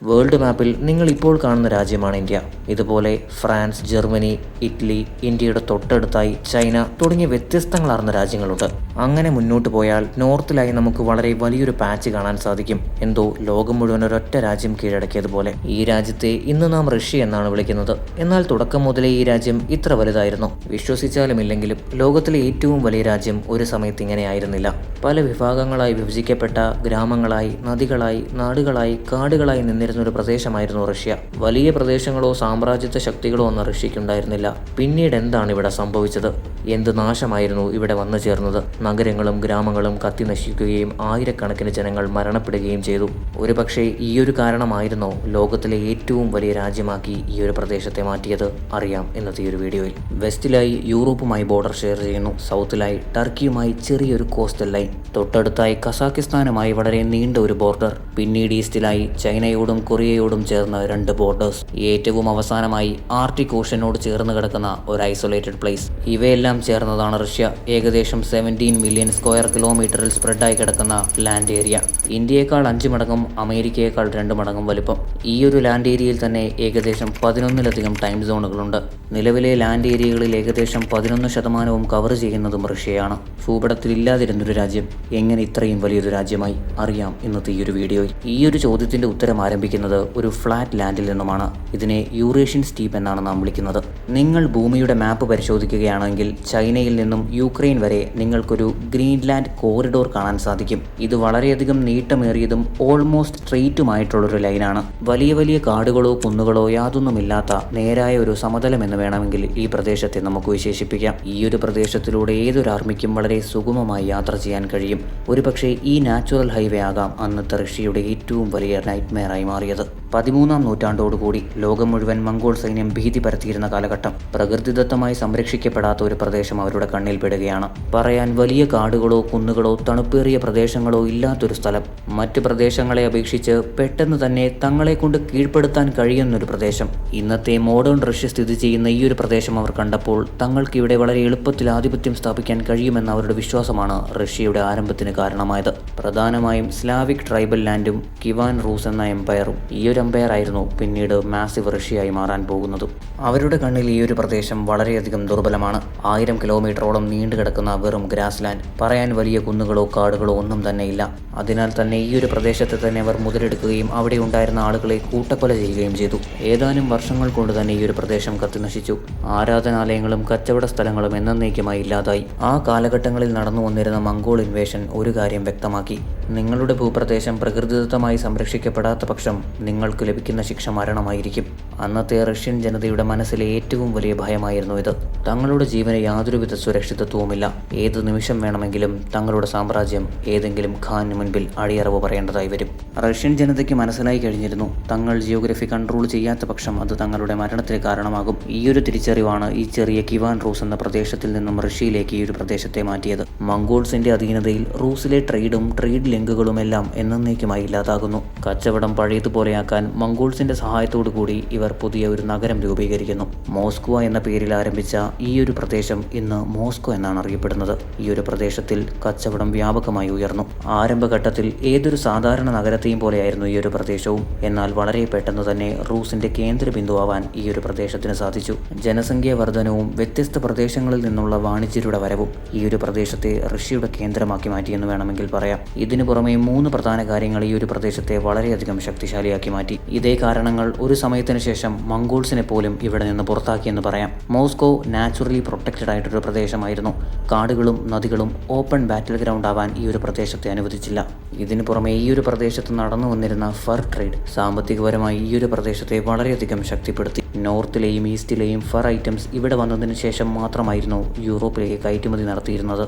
World മാപ്പിൽ നിങ്ങൾ ഇപ്പോൾ കാണുന്ന രാജ്യമാണ് ഇന്ത്യ. ഇതുപോലെ ഫ്രാൻസ്, ജർമ്മനി, ഇറ്റലി, ഇന്ത്യയുടെ തൊട്ടടുത്തായി ചൈന തുടങ്ങിയ വ്യത്യസ്തങ്ങളാർന്ന രാജ്യങ്ങളുണ്ട്. അങ്ങനെ മുന്നോട്ട് പോയാൽ നോർത്തിലായി നമുക്ക് വളരെ വലിയൊരു പാച്ച് കാണാൻ സാധിക്കും. എന്തോ ലോകം മുഴുവൻ ഒരൊറ്റ രാജ്യം കീഴടക്കിയതുപോലെ. ഈ രാജ്യത്തെ ഇന്ന് നാം റഷ്യ എന്നാണ് വിളിക്കുന്നത്. എന്നാൽ തുടക്കം മുതലേ ഈ രാജ്യം ഇത്ര വലുതായിരുന്നു. വിശ്വസിച്ചാലും ഇല്ലെങ്കിലും ലോകത്തിലെ ഏറ്റവും വലിയ രാജ്യം ഒരു സമയത്ത് ഇങ്ങനെ ആയിരുന്നില്ല. പല വിഭാഗങ്ങളായി വിഭജിക്കപ്പെട്ട ഗ്രാമങ്ങളായി, നദികളായി, നാടുകളായി, കാടുകളായി നിന്നിരുന്ന ഒരു പ്രദേശമായിരുന്നു റഷ്യ. വലിയ പ്രദേശങ്ങളോ സാമ്രാജ്യത്വ ശക്തികളോ ഒന്നും റഷ്യക്കുണ്ടായിരുന്നില്ല. പിന്നീട് എന്താണ് ഇവിടെ സംഭവിച്ചത്? എന്ത് നാശമായിരുന്നു ഇവിടെ വന്നു ചേർന്നത്? നഗരങ്ങളും ഗ്രാമങ്ങളും കത്തി നശിക്കുകയും ആയിരക്കണക്കിന് ജനങ്ങൾ മരണപ്പെടുകയും ചെയ്തു. ഒരുപക്ഷെ ഈയൊരു കാരണമായിരുന്നോ ലോകത്തിലെ ഏറ്റവും വലിയ രാജ്യമാക്കി ഈ ഒരു പ്രദേശത്തെ മാറ്റിയത്? അറിയാം ഇന്നത്തെ ഈ ഒരു വീഡിയോയിൽ. വെസ്റ്റിലായി യൂറോപ്പുമായി ബോർഡർ ഷെയർ ചെയ്യുന്നു. സൗത്തിലായി ടർക്കിയുമായി ചെറിയൊരു കോസ്റ്റൽ ലൈൻ, തൊട്ടടുത്തായി കസാക്കിസ്ഥാനുമായി വളരെ നീണ്ട ഒരു ബോർഡർ, പിന്നീട് ഈസ്റ്റിലായി ചൈനയോടും കൊറിയയോടും ചേർന്ന 2 ബോർഡേഴ്സ്, ഏറ്റവും അവസാനമായി ആർട്ടിക് ഓഷനോട് ചേർന്ന് കിടക്കുന്ന ഒരു ഐസൊലേറ്റഡ് പ്ലേസ്. ഇവയെല്ലാം ചേർന്നതാണ് റഷ്യ. ഏകദേശം 17 മില്യൺ സ്ക്വയർ കിലോമീറ്ററിൽ സ്പ്രെഡായി കിടക്കുന്ന ലാൻഡ് ഏരിയ. ഇന്ത്യയേക്കാൾ 5 മടങ്ങും അമേരിക്കയേക്കാൾ 2 മടങ്ങും വലിപ്പം. ഈ ഒരു ലാൻഡ് ഏരിയയിൽ തന്നെ ഏകദേശം 11ലധികം ടൈം സോണുകളുണ്ട്. നിലവിലെ ലാൻഡ് ഏരിയകളിൽ ഏകദേശം 11% കവർ ചെയ്യുന്നതും റഷ്യയാണ്. ഭൂപടത്തിൽ ഇല്ലാതിരുന്നൊരു രാജ്യം എങ്ങനെ ഇത്രയും വലിയൊരു രാജ്യമായി? അറിയാം ഇന്നത്തെ ഈ ഒരു വീഡിയോയിൽ. ഈ ഒരു ചോദ്യത്തിന്റെ ഉത്തരം ആരംഭിക്കുന്നത് ഒരു ഫ്ലാറ്റ് ലാൻഡിൽ നിന്നുമാണ്. ഇതിനെ യൂറേഷ്യൻ സ്റ്റീപ്പ് എന്നാണ് നാം വിളിക്കുന്നത്. നിങ്ങൾ ഭൂമിയുടെ മാപ്പ് പരിശോധിക്കുകയാണെങ്കിൽ ചൈനയിൽ നിന്നും യുക്രൈൻ വരെ നിങ്ങൾക്കൊരു ഗ്രീൻലാൻഡ് കോറിഡോർ കാണാൻ സാധിക്കും. ഇത് വളരെയധികം നീട്ടമേറിയതും ഓൾമോസ്റ്റ് സ്ട്രെയിറ്റുമായിട്ടുള്ളൊരു ലൈനാണ്. വലിയ വലിയ കാടുകളോ കുന്നുകളോ യാതൊന്നുമില്ലാത്ത നേരായ ഒരു സമതലം എന്ന് വേണമെങ്കിൽ ഈ പ്രദേശത്തെ നമുക്ക് വിശേഷിപ്പിക്കാം. ഈ ഒരു പ്രദേശത്തിലൂടെ ഏതൊരു ആർമിക്കും വളരെ സുഗമമായി യാത്ര ചെയ്യാൻ കഴിയും. ഒരുപക്ഷെ ഈ നാച്ചുറൽ ഹൈവേ ആകാം അന്നത്തെ റഷ്യയുടെ ഏറ്റവും വലിയ നൈറ്റ്മെയറായി മാറിയത്. 13-ാം നൂറ്റാണ്ടോടുകൂടി ലോകം മുഴുവൻ മംഗോൾ സൈന്യം ഭീതി പരത്തിയിരുന്ന കാലഘട്ടം. പ്രകൃതിദത്തമായി സംരക്ഷിക്കപ്പെടാത്ത ഒരു പ്രദേശം അവരുടെ കണ്ണിൽ പെടുകയാണ്. പറയാൻ വലിയ കാടുകളോ കുന്നുകളോ തണുപ്പേറിയ പ്രദേശങ്ങളോ ഇല്ലാത്തൊരു സ്ഥലം. മറ്റു പ്രദേശങ്ങളെ അപേക്ഷിച്ച് പെട്ടെന്ന് തന്നെ തങ്ങളെ കൊണ്ട് കീഴ്പ്പെടുത്താൻ കഴിയുന്നൊരു പ്രദേശം. ഇന്നത്തെ മോഡേൺ റഷ്യ സ്ഥിതി ചെയ്യുന്ന ഈ ഒരു പ്രദേശം അവർ കണ്ടപ്പോൾ തങ്ങൾക്ക് ഇവിടെ വളരെ എളുപ്പത്തിൽ ആധിപത്യം സ്ഥാപിക്കാൻ കഴിയുമെന്ന അവരുടെ വിശ്വാസമാണ് റഷ്യയുടെ ആരംഭത്തിന് കാരണമായത്. പ്രധാനമായും സ്ലാവിക് ട്രൈബൽ ലാൻഡും കിവാൻ റൂസ് എന്ന എംപയറും. ഈ ഒരു എംപയർ ആയിരുന്നു പിന്നീട് മാസിവ് റഷ്യയായി മാറാൻ പോകുന്നതും. അവരുടെ കണ്ണിൽ ഈ ഒരു പ്രദേശം വളരെയധികം ദുർബലമാണ്. 1000 കിലോമീറ്ററോളം നീണ്ടു കിടക്കുന്ന വെറും ഗ്രാസ് ലാൻഡ്. പറയാൻ വലിയ കുന്നുകളോ കാടുകളോ ഒന്നും തന്നെ ഇല്ല. അതിനാൽ തന്നെ ഈ ഒരു പ്രദേശത്തെ തന്നെ അവർ മുതലെടുക്കുകയും അവിടെ ഉണ്ടായിരുന്ന ആളുകളെ കൂട്ടക്കൊല ചെയ്യുകയും ചെയ്തു. ഏതാനും വർഷങ്ങൾ കൊണ്ട് തന്നെ ഈ ഒരു പ്രദേശം കത്തിനശിച്ചു. ആരാധനാലയങ്ങളും കച്ചവട സ്ഥലങ്ങളും എന്നേക്കുമായി ഇല്ലാതായി. ആ കാലഘട്ടങ്ങളിൽ നടന്നു വന്നിരുന്ന മംഗോൾ ഇൻവേഷൻ ഒരു കാര്യം വ്യക്തമാക്കി: നിങ്ങളുടെ ഭൂപ്രദേശം പ്രകൃതിദത്തമായി സംരക്ഷിക്കപ്പെടാത്ത പക്ഷം നിങ്ങൾക്ക് ലഭിക്കുന്ന ശിക്ഷ മരണമായിരിക്കും. അന്നത്തെ റഷ്യൻ ജനതയുടെ മനസ്സിലെ ഏറ്റവും വലിയ ഭയമായിരുന്നു ഇത്. തങ്ങളുടെ ജീവന് യാതൊരുവിധ സുരക്ഷിതത്വവുമില്ല. ഏത് നിമിഷം വേണമെങ്കിലും തങ്ങളുടെ സാമ്രാജ്യം ഏതെങ്കിലും ഖാന് മുൻപിൽ അടിയറവ് പറയേണ്ടതായി വരും. റഷ്യൻ ജനതയ്ക്ക് മനസ്സിലായി കഴിഞ്ഞിരുന്നു, തങ്ങൾ ജിയോഗ്രഫി കൺട്രോൾ ചെയ്യാത്ത പക്ഷം അത് തങ്ങളുടെ മരണത്തിന് കാരണമാകും. ഈയൊരു തിരിച്ചറിവാണ് ഈ ചെറിയ കിവാൻ റൂസ് എന്ന പ്രദേശത്തിൽ നിന്നും റഷ്യയിലേക്ക് ഈ ഒരു പ്രദേശത്തെ മാറ്റിയത്. മംഗോൾസിന്റെ അധീനതയിൽ റൂസിലെ ട്രേഡ് ലിങ്കുകളുമെല്ലാം എന്നേക്കുമായി ഇല്ലാതാകുന്നു. കച്ചവടം പഴയതുപോലെയാക്കാൻ മംഗോൾസിന്റെ സഹായത്തോടു കൂടി ഇവർ പുതിയ ഒരു നഗരം രൂപീകരിക്കുന്നു. മോസ്കോ എന്ന പേരിൽ ആരംഭിച്ച ഈ ഒരു പ്രദേശം ഇന്ന് മോസ്കോ എന്നാണ് അറിയപ്പെടുന്നത്. ഈ ഒരു പ്രദേശത്തിൽ കച്ചവടം വ്യാപകമായി ഉയർന്നു. ആരംഭഘട്ടത്തിൽ ഏതൊരു സാധാരണ നഗരത്തെയും പോലെയായിരുന്നു ഈ ഒരു പ്രദേശവും. എന്നാൽ വളരെ പെട്ടെന്ന് തന്നെ റൂസിന്റെ കേന്ദ്ര ബിന്ദുവാൻ ഈ ഒരു പ്രദേശത്തിന് സാധിച്ചു. ജനസംഖ്യാ വർധനവും വ്യത്യസ്ത പ്രദേശങ്ങളിൽ നിന്നുള്ള വാണിജ്യരുടെ വരവും ഈ ഒരു പ്രദേശത്തെ റഷ്യയുടെ കേന്ദ്രമാക്കി മാറ്റിയെന്ന് വേണമെങ്കിൽ പറയാം. ഇതിനു പുറമെ 3 പ്രധാന കാര്യങ്ങൾ ഈ ഒരു പ്രദേശത്തെ വളരെയധികം ശക്തിശാലിയാക്കി മാറ്റി. ഇതേ കാരണങ്ങൾ ഒരു സമയത്തിന് ശേഷം മംഗോൾസിനെ പോലും ഇവിടെ നിന്ന് പുറത്താക്കിയെന്ന് പറയാം. മോസ്കോ നാച്ചുറലി പ്രൊട്ടക്റ്റഡ് ആയിട്ടൊരു പ്രദേശമായിരുന്നു. കാടുകളും നദികളും ഓപ്പൺ ബാറ്റിൽ ഗ്രൗണ്ട് ആവാൻ ഈ ഒരു പ്രദേശത്തെ അനുവദിച്ചില്ല. ഇതിനു പുറമെ ഈ ഒരു പ്രദേശത്ത് നടന്നു വന്നിരുന്ന ഫർ ട്രേഡ് സാമ്പത്തികപരമായി ഈ ഒരു പ്രദേശത്തെ വളരെയധികം ശക്തിപ്പെടുത്തി. നോർത്തിലെയും ഈസ്റ്റിലെയും ഫർ ഐറ്റംസ് ഇവിടെ വന്നതിന് ശേഷം മാത്രമായിരുന്നു യൂറോപ്പിലേക്ക് കയറ്റുമതി നടത്തിയിരുന്നത്.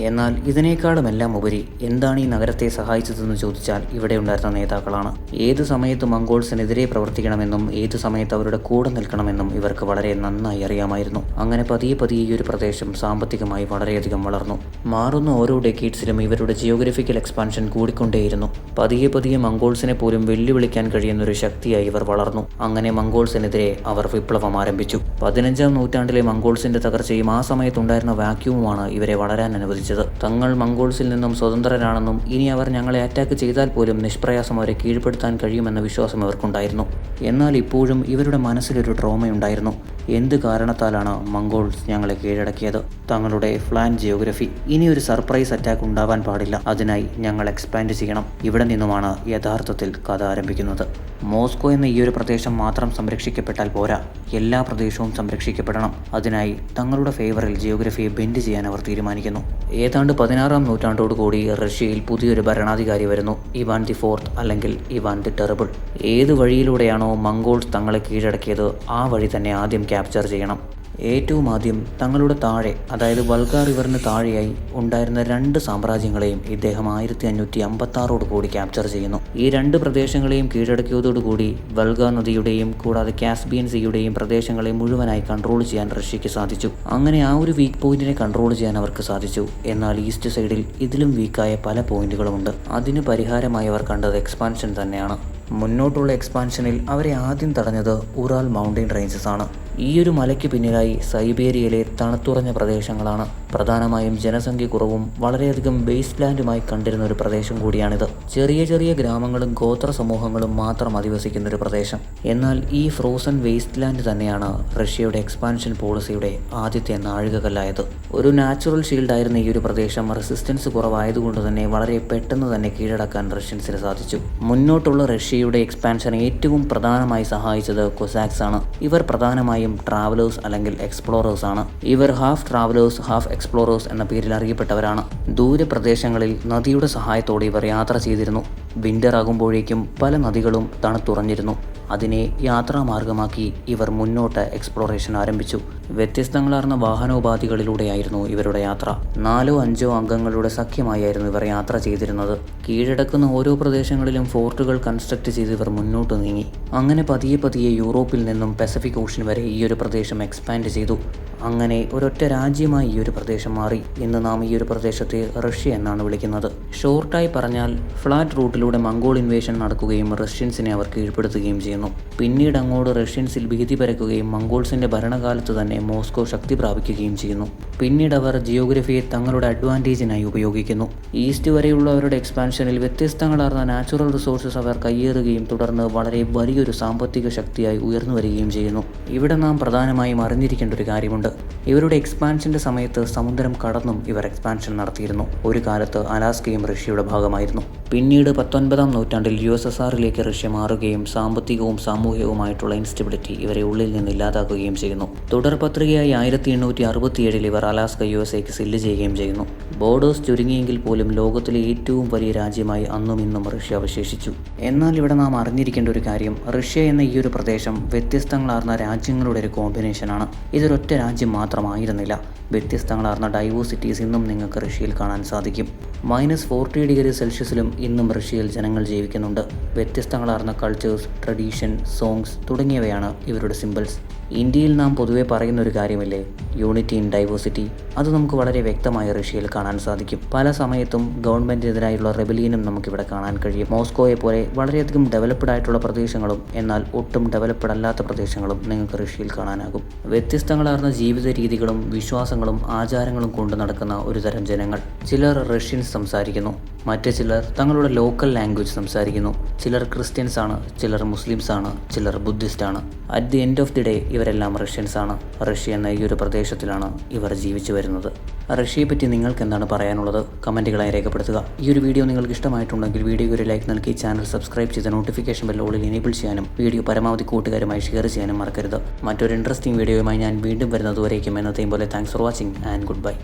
എന്നാൽ ഇതിനേക്കാളുമെല്ലാം ഉപരി എന്താണ് ഈ നഗരത്തെ സഹായിച്ചതെന്ന് ചോദിച്ചാൽ ഇവിടെ ഉണ്ടായിരുന്ന നേതാക്കളാണ്. ഏത് സമയത്ത് മംഗോൾസിനെതിരെ പ്രവർത്തിക്കണമെന്നും ഏത് സമയത്ത് അവരുടെ കൂടെ നിൽക്കണമെന്നും ഇവർക്ക് വളരെ നന്നായി അറിയാമായിരുന്നു. അങ്ങനെ പതിയെ ഈ ഒരു പ്രദേശം സാമ്പത്തികമായി വളരെയധികം വളർന്നു. മാറുന്ന ഓരോ ഡെക്കേഡ്സിലും ഇവരുടെ ജിയോഗ്രഫിക്കൽ എക്സ്പാൻഷൻ കൂടിക്കൊണ്ടേയിരുന്നു. പതിയെ മംഗോൾസിനെ പോലും വെല്ലുവിളിക്കാൻ കഴിയുന്ന ഒരു ശക്തിയായി ഇവർ വളർന്നു. അങ്ങനെ മംഗോൾസിനെതിരെ അവർ വിപ്ലവം ആരംഭിച്ചു. 15-ാം നൂറ്റാണ്ടിലെ മംഗോൾസിന്റെ തകർച്ചയും ആ സമയത്തുണ്ടായിരുന്ന വാക്യൂമുമാണ് ഇവരെ വളരാൻ അനുവദിച്ചത്. തങ്ങൾ മംഗോൾസിൽ നിന്നും സ്വതന്ത്രരാണെന്നും ഇനി അവർ ഞങ്ങളെ അറ്റാക്ക് ചെയ്താൽ പോലും നിഷ്പ്രയാസം അവരെ കീഴ്പ്പെടുത്താൻ കഴിയുമെന്ന വിശ്വാസം ഇവർക്കുണ്ടായിരുന്നു. എന്നാൽ ഇപ്പോഴും ഇവരുടെ മനസ്സിലൊരു ട്രോമയുണ്ടായിരുന്നു. എന്ത് കാരണത്താലാണ് മംഗോൾസ് ഞങ്ങളെ കീഴടക്കിയത്? തങ്ങളുടെ ഫ്ലാൻ ജിയോഗ്രഫി. ഇനി ഒരു സർപ്രൈസ് അറ്റാക്ക് ഉണ്ടാവാൻ പാടില്ല. അതിനായി ഞങ്ങൾ എക്സ്പാൻഡ് ചെയ്യണം. ഇവിടെ നിന്നുമാണ് യഥാർത്ഥത്തിൽ കഥ ആരംഭിക്കുന്നത്. മോസ്കോ എന്ന ഈ ഒരു പ്രദേശം മാത്രം സംരക്ഷിക്കപ്പെട്ടാൽ പോരാ, എല്ലാ പ്രദേശവും സംരക്ഷിക്കപ്പെടണം. അതിനായി തങ്ങളുടെ ഫേവറിൽ ജിയോഗ്രഫിയെ ബെൻഡ് ചെയ്യാൻ അവർ തീരുമാനിക്കുന്നു. ഏതാണ്ട് 16-ാം നൂറ്റാണ്ടോടുകൂടി റഷ്യയിൽ പുതിയൊരു ഭരണാധികാരി വരുന്നു, ഇവാൻ ദി ഫോർത്ത് അല്ലെങ്കിൽ ഇവാൻ ദി ടെറിബിൾ. ഏത് വഴിയിലൂടെയാണോ മംഗോൾസ് തങ്ങളെ കീഴടക്കിയത് ആ വഴി തന്നെ ആദ്യം ക്യാപ്ചർ ചെയ്യണം. ഏറ്റവും ആദ്യം തങ്ങളുടെ താഴെ, അതായത് വൾഗ റിവറിന് താഴെയായി ഉണ്ടായിരുന്ന 2 സാമ്രാജ്യങ്ങളെയും ഇദ്ദേഹം 1556 ക്യാപ്ചർ ചെയ്യുന്നു. ഈ 2 പ്രദേശങ്ങളെയും കീഴടക്കിയതോടുകൂടി വൾഗ നദിയുടെയും കൂടാതെ കാസ്പിയൻ സീയുടെയും പ്രദേശങ്ങളെ മുഴുവനായി കൺട്രോൾ ചെയ്യാൻ റഷ്യക്ക് സാധിച്ചു. അങ്ങനെ ആ ഒരു വീക്ക് പോയിന്റിനെ കൺട്രോൾ ചെയ്യാൻ അവർക്ക് സാധിച്ചു. എന്നാൽ ഈസ്റ്റ് സൈഡിൽ ഇതിലും വീക്കായ പല പോയിന്റുകളുമുണ്ട്. അതിന് പരിഹാരമായി അവർ കണ്ടത് എക്സ്പാൻഷൻ തന്നെയാണ്. മുന്നോട്ടുള്ള എക്സ്പാൻഷനിൽ അവരെ ആദ്യം തടഞ്ഞത് ഉറാൽ മൗണ്ടൻ റേഞ്ചസ് ആണ്. ഈ ഒരു മലയ്ക്ക് പിന്നിലായി സൈബേരിയയിലെ തണുത്തുറഞ്ഞ പ്രദേശങ്ങളാണ്. പ്രധാനമായും ജനസംഖ്യ കുറവും വളരെയധികം വേസ്റ്റ് ലാൻഡുമായി കണ്ടിരുന്ന ഒരു പ്രദേശം കൂടിയാണിത്. ചെറിയ ചെറിയ ഗ്രാമങ്ങളും ഗോത്ര സമൂഹങ്ങളും മാത്രം അധിവസിക്കുന്ന ഒരു പ്രദേശം. എന്നാൽ ഈ ഫ്രോസൺ വേസ്റ്റ് ലാൻഡ് തന്നെയാണ് റഷ്യയുടെ എക്സ്പാൻഷൻ പോളിസിയുടെ ആദ്യത്തെ നാഴികക്കല്ലായത്. ഒരു നാച്ചുറൽ ഷീൽഡായിരുന്ന ഈ ഒരു പ്രദേശം റെസിസ്റ്റൻസ് കുറവായതുകൊണ്ട് തന്നെ വളരെ പെട്ടെന്ന് തന്നെ കീഴടക്കാൻ റഷ്യൻസിന് സാധിച്ചു. മുന്നോട്ടുള്ള റഷ്യയുടെ എക്സ്പാൻഷൻ ഏറ്റവും പ്രധാനമായി സഹായിച്ചത് കൊസാക്സ് ആണ്. ഇവർ പ്രധാനമായും ട്രാവലേഴ്സ് അല്ലെങ്കിൽ എക്സ്പ്ലോറേഴ്സ് ആണ്. ഇവർ ഹാഫ് ട്രാവലേഴ്സ് ഹാഫ് എക്സ്പ്ലോറേഴ്സ് എന്ന പേരിൽ അറിയപ്പെട്ടവരാണ്. ദൂരപ്രദേശങ്ങളിൽ നദിയുടെ സഹായത്തോടെ ഇവർ യാത്ര ചെയ്തിരുന്നു. വിന്റർ ആകുമ്പോഴേക്കും പല നദികളും തണുത്തുറഞ്ഞിരുന്നു. അതിനെ യാത്രാമാർഗമാക്കി ഇവർ മുന്നോട്ട് എക്സ്പ്ലോറേഷൻ ആരംഭിച്ചു. വ്യത്യസ്തങ്ങളാർന്ന വാഹനോപാധികളിലൂടെയായിരുന്നു ഇവരുടെ യാത്ര. 4-5 അംഗങ്ങളുടെ സഖ്യമായിരുന്നു ഇവർ യാത്ര ചെയ്തിരുന്നത്. കീഴടക്കുന്ന ഓരോ പ്രദേശങ്ങളിലും ഫോർട്ടുകൾ കൺസ്ട്രക്ട് ചെയ്ത് ഇവർ മുന്നോട്ട് നീങ്ങി. അങ്ങനെ പതിയെ പതിയെ യൂറോപ്പിൽ നിന്നും പസഫിക് ഓഷ്യൻ വരെ ഈ ഒരു പ്രദേശം എക്സ്പാൻഡ് ചെയ്തു. അങ്ങനെ ഒരൊറ്റ രാജ്യമായി ഈ ഒരു പ്രദേശം മാറി. ഇന്ന് നാം ഈ ഒരു പ്രദേശത്തെ റഷ്യ എന്നാണ് വിളിക്കുന്നത്. ഷോർട്ടായി പറഞ്ഞാൽ ഫ്ലാറ്റ് റൂട്ടിലൂടെ മംഗോൾ ഇൻവേഷൻ നടക്കുകയും റഷ്യൻസിനെ അവർ കീഴ്പ്പെടുത്തുകയും ചെയ്യുന്നു. പിന്നീട് അങ്ങോട്ട് റഷ്യൻസിൽ ഭീതി പരക്കുകയും മംഗോൾസിന്റെ ഭരണകാലത്ത് തന്നെ മോസ്കോ ശക്തി പ്രാപിക്കുകയും ചെയ്യുന്നു. പിന്നീട് അവർ ജിയോഗ്രഫിയെ തങ്ങളുടെ അഡ്വാൻറ്റേജിനായി ഉപയോഗിക്കുന്നു. ഈസ്റ്റ് വരെയുള്ള അവരുടെ എക്സ്പാൻഷനിൽ വ്യത്യസ്തങ്ങളാർന്ന നാച്ചുറൽ റിസോഴ്സസ് അവർ കയ്യേറുകയും തുടർന്ന് വളരെ വലിയൊരു സാമ്പത്തിക ശക്തിയായി ഉയർന്നു വരികയും ചെയ്യുന്നു. ഇവിടെ നാം പ്രധാനമായും അറിഞ്ഞിരിക്കേണ്ട ഒരു കാര്യമുണ്ട്. ഇവരുടെ എക്സ്പാൻഷന്റെ സമയത്ത് സമുദ്രം കടന്നും ഇവർ എക്സ്പാൻഷൻ നടത്തിയിരുന്നു. ഒരു കാലത്ത് അലാസ്കയും റഷ്യയുടെ ഭാഗമായിരുന്നു. പിന്നീട് 19-ാം നൂറ്റാണ്ടിൽ USSRയിലേക്ക് റഷ്യ മാറുകയും സാമ്പത്തികവും സാമൂഹികവുമായിട്ടുള്ള ഇൻസ്റ്റബിലിറ്റി ഇവരെ ഉള്ളിൽ നിന്ന് ഇല്ലാതാക്കുകയും ചെയ്യുന്നു. തുടർ പത്രികയായി 1867 ഇവർ അലാസ്ക USAക്ക് സെല്ല് ചെയ്യുകയും ചെയ്യുന്നു. ബോർഡേഴ്സ് ചുരുങ്ങിയെങ്കിൽ പോലും ലോകത്തിലെ ഏറ്റവും വലിയ രാജ്യമായി അന്നും ഇന്നും റഷ്യ അവശേഷിച്ചു. എന്നാൽ ഇവിടെ നാം അറിഞ്ഞിരിക്കേണ്ട ഒരു കാര്യം, റഷ്യ എന്ന ഈ ഒരു പ്രദേശം വ്യത്യസ്തങ്ങളാർന്ന രാജ്യങ്ങളുടെ ഒരു കോമ്പിനേഷനാണ്. ഇതൊരൊറ്റ രാജ്യം മാത്രമായിരുന്നില്ല. വ്യത്യസ്തങ്ങളാർന്ന ഡൈവേഴ്സിറ്റീസ് ഇന്നും നിങ്ങൾക്ക് റഷ്യയിൽ കാണാൻ സാധിക്കും. -40°C ഇന്നും റഷ്യയിൽ ജനങ്ങൾ ജീവിക്കുന്നുണ്ട്. വ്യത്യസ്തങ്ങളാർന്ന കൾച്ചേഴ്സ്, ട്രഡീഷൻ, സോങ്സ് തുടങ്ങിയവയാണ് ഇവരുടെ സിമ്പിൾസ്. ഇന്ത്യയിൽ നാം പൊതുവെ പറയുന്നൊരു കാര്യമില്ലേ, യൂണിറ്റി ഇൻ ഡൈവേഴ്സിറ്റി. അത് നമുക്ക് വളരെ വ്യക്തമായി റഷ്യയിൽ കാണാൻ സാധിക്കും. പല സമയത്തും ഗവൺമെൻറ്റിനെതിരായുള്ള റെബലിയനും നമുക്കിവിടെ കാണാൻ കഴിയും. മോസ്കോയെ പോലെ വളരെയധികം ഡെവലപ്ഡ് ആയിട്ടുള്ള പ്രദേശങ്ങളും എന്നാൽ ഒട്ടും ഡെവലപ്ഡ് അല്ലാത്ത പ്രദേശങ്ങളും നിങ്ങൾക്ക് റഷ്യയിൽ കാണാനാകും. വ്യത്യസ്തങ്ങളാർന്ന ജീവിത രീതികളും വിശ്വാസങ്ങളും ആചാരങ്ങളും കൊണ്ട് നടക്കുന്ന ഒരു തരം ജനങ്ങൾ. ചിലർ റഷ്യൻസ് സംസാരിക്കുന്നു, മറ്റു ചിലർ തങ്ങളുടെ ലോക്കൽ ലാംഗ്വേജ് സംസാരിക്കുന്നു. ചിലർ ക്രിസ്ത്യൻസ് ആണ്, ചിലർ മുസ്ലിംസ് ആണ്, ചിലർ ബുദ്ധിസ്റ്റ് ആണ്. At the end of the day ഇവരെല്ലാം റഷ്യൻസ് ആണ്. റഷ്യ എന്ന ഈ ഒരു പ്രദേശത്തിലാണ് ഇവർ ജീവിച്ചു വരുന്നത്. റഷ്യയെ പറ്റി നിങ്ങൾക്ക് എന്താണ് പറയാനുള്ളത്? കമൻറ്റുകളായി രേഖപ്പെടുത്തുക. ഈ ഒരു വീഡിയോ നിങ്ങൾക്ക് ഇഷ്ടമായിട്ടുണ്ടെങ്കിൽ വീഡിയോയ്ക്ക് ഒരു ലൈക്ക് നൽകി ചാനൽ സബ്സ്ക്രൈബ് ചെയ്ത് നോട്ടിഫിക്കേഷൻ ബെൽ ഓളിൽ എനേബിൾ ചെയ്യാനും വീഡിയോ പരമാവധി കൂട്ടുകാരുമായി ഷെയർ ചെയ്യാനും മറക്കരുത്. മറ്റൊരു ഇൻട്രസ്റ്റിംഗ് വീഡിയോയുമായി ഞാൻ വീണ്ടും വരുന്നതുവരേക്കും എന്നത്തെയും പോലെ thanks for watching and good bye.